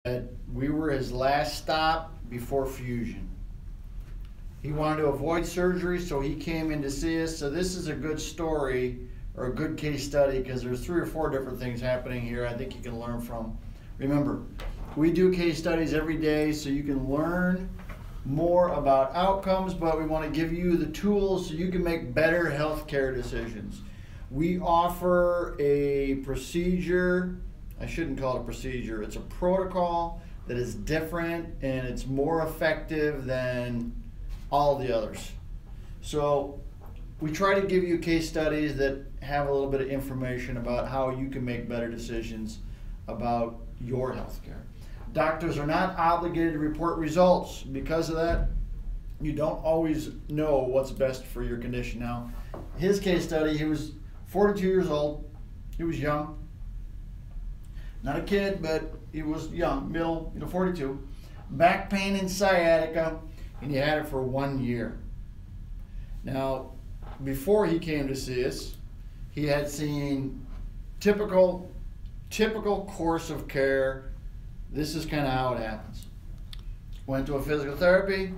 that we were his last stop before fusion. He wanted to avoid surgery, so he came in to see us. So this is a good story or a good case study because there's 3 or 4 different things happening here I think you can learn from. Remember, we do case studies every day so you can learn more about outcomes, but we want to give you the tools so you can make better healthcare decisions. We offer a procedure, I shouldn't call it a procedure, it's a protocol that is different and it's more effective than all the others. So we try to give you case studies that have a little bit of information about how you can make better decisions about your healthcare. Doctors are not obligated to report results. Because of that, you don't always know what's best for your condition. Now, his case study, he was 42 years old. He was young. Not a kid, but he was young, middle, 42. Back pain and sciatica, and he had it for 1 year. Now, before he came to see us, he had seen typical course of care. This is kind of how it happens. Went to a physical therapy,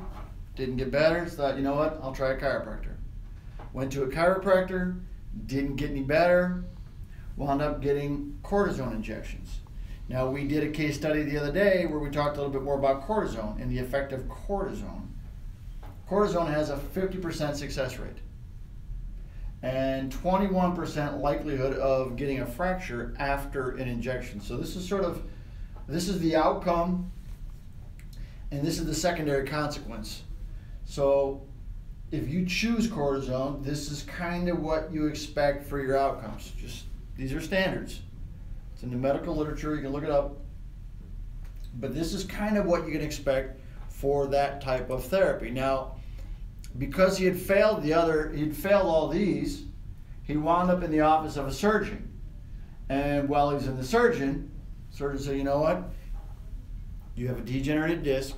didn't get better, thought, you know what, I'll try a chiropractor. Went to a chiropractor, didn't get any better, wound up getting cortisone injections. Now, we did a case study the other day where we talked a little bit more about cortisone and the effect of cortisone. Cortisone has a 50% success rate and 21% likelihood of getting a fracture after an injection. So this is the outcome, and this is the secondary consequence. So if you choose cortisone, this is kind of what you expect for your outcomes. Just these are standards. It's in the medical literature, you can look it up. But this is kind of what you can expect for that type of therapy. Now, because he'd failed all these, he wound up in the office of a surgeon. And while he was in the surgeon said, you know what? You have a degenerated disc.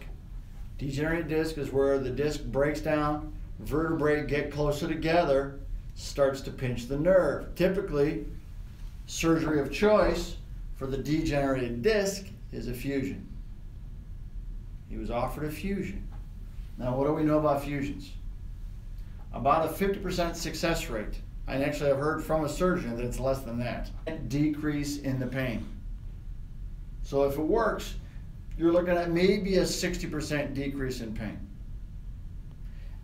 Degenerated disc is where the disc breaks down, vertebrae get closer together, starts to pinch the nerve. Typically, surgery of choice for the degenerated disc is a fusion. He was offered a fusion. Now, what do we know about fusions? About a 50% success rate. And actually, I've heard from a surgeon that it's less than that. Decrease in the pain. So if it works, you're looking at maybe a 60% decrease in pain.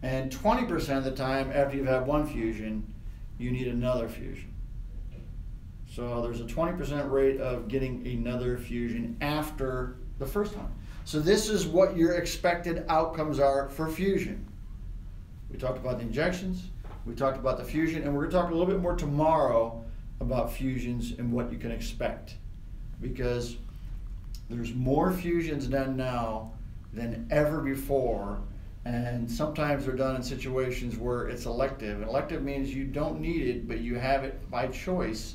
And 20% of the time after you've had one fusion, you need another fusion. So there's a 20% rate of getting another fusion after the first one. So this is what your expected outcomes are for fusion. We talked about the injections, we talked about the fusion, and we're going to talk a little bit more tomorrow about fusions and what you can expect. Because there's more fusions done now than ever before, and sometimes they're done in situations where it's elective. And elective means you don't need it, but you have it by choice,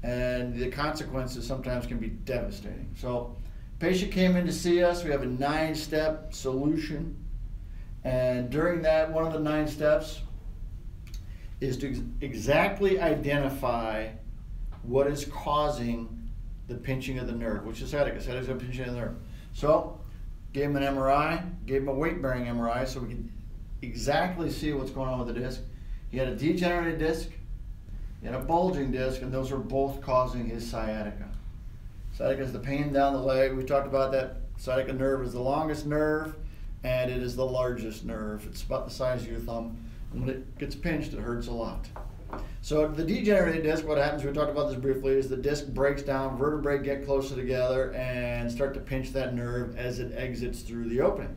and the consequences sometimes can be devastating. So, patient came in to see us. We have a 9-step solution, and during that, one of the 9 steps is to exactly identify what is causing the pinching of the nerve, which is sciatica. Sciatica is a pinching of the nerve. So, gave him an MRI, gave him a weight-bearing MRI so we could exactly see what's going on with the disc. He had a degenerated disc, he had a bulging disc, and those are both causing his sciatica. Sciatica is the pain down the leg. We talked about that. Sciatica nerve is the longest nerve, and it is the largest nerve. It's about the size of your thumb. And when it gets pinched, it hurts a lot. So the degenerated disc, what happens, we talked about this briefly, is the disc breaks down, vertebrae get closer together and start to pinch that nerve as it exits through the opening.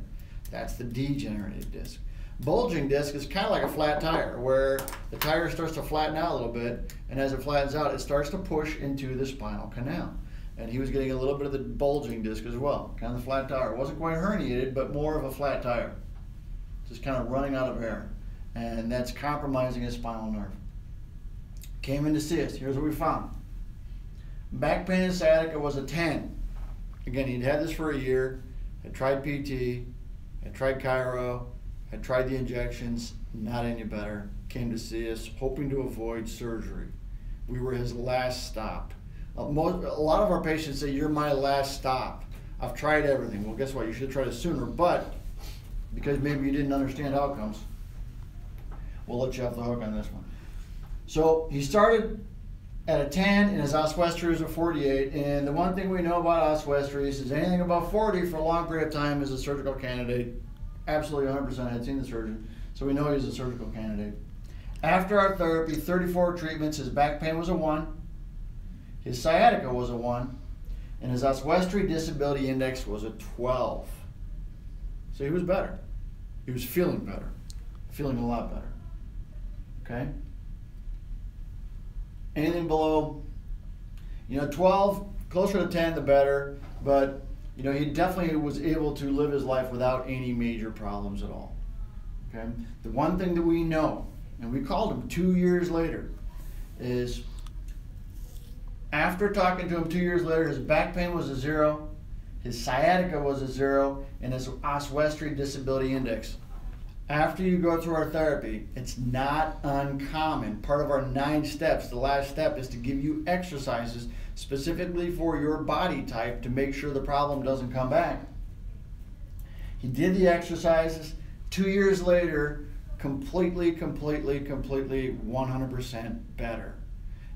That's the degenerated disc. Bulging disc is kind of like a flat tire, where the tire starts to flatten out a little bit, and as it flattens out, it starts to push into the spinal canal. And he was getting a little bit of the bulging disc as well, kind of the flat tire. It wasn't quite herniated, but more of a flat tire. Just kind of running out of air. And that's compromising his spinal nerve. Came in to see us. Here's what we found. Back pain and sciatica was a 10. Again, he'd had this for a year, had tried PT, had tried chiro, had tried the injections, not any better. Came to see us, hoping to avoid surgery. We were his last stop. A lot of our patients say, you're my last stop. I've tried everything. Well, guess what? You should have tried it sooner, but because maybe you didn't understand outcomes, we'll let you off the hook on this one. So he started at a 10 and his oswestry was a 48. And the one thing we know about oswestries is anything above 40 for a long period of time is a surgical candidate. Absolutely 100%. I had seen the surgeon, so we know he's a surgical candidate. After our therapy, 34 treatments, his back pain was a 1, his sciatica was a 1, and his oswestry disability index was a 12. So he was better. He was feeling better, feeling a lot better. Okay? Anything below, 12, closer to 10, the better. But, he definitely was able to live his life without any major problems at all. Okay? The one thing that we know, and we called him 2 years later, is after talking to him 2 years later, his back pain was a 0, his sciatica was a 0, and his oswestry disability index. After you go through our therapy, it's not uncommon. Part of our 9 steps, the last step, is to give you exercises specifically for your body type to make sure the problem doesn't come back. He did the exercises. 2 years later, completely, 100% better.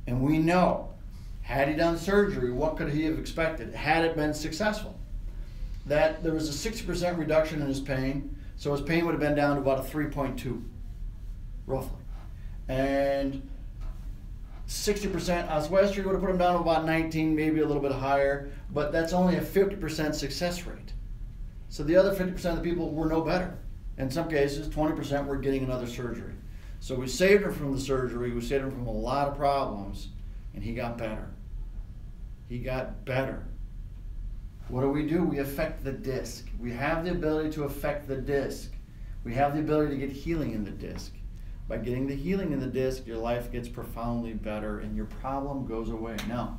And we know, had he done surgery, what could he have expected, had it been successful? That there was a 60% reduction in his pain. So his pain would have been down to about a 3.2, roughly. And 60% oswestry would have put him down to about 19, maybe a little bit higher, but that's only a 50% success rate. So the other 50% of the people were no better. In some cases, 20% were getting another surgery. So we saved him from the surgery, we saved him from a lot of problems, and he got better. He got better. What do? We affect the disc. We have the ability to affect the disc. We have the ability to get healing in the disc. By getting the healing in the disc, your life gets profoundly better and your problem goes away. Now,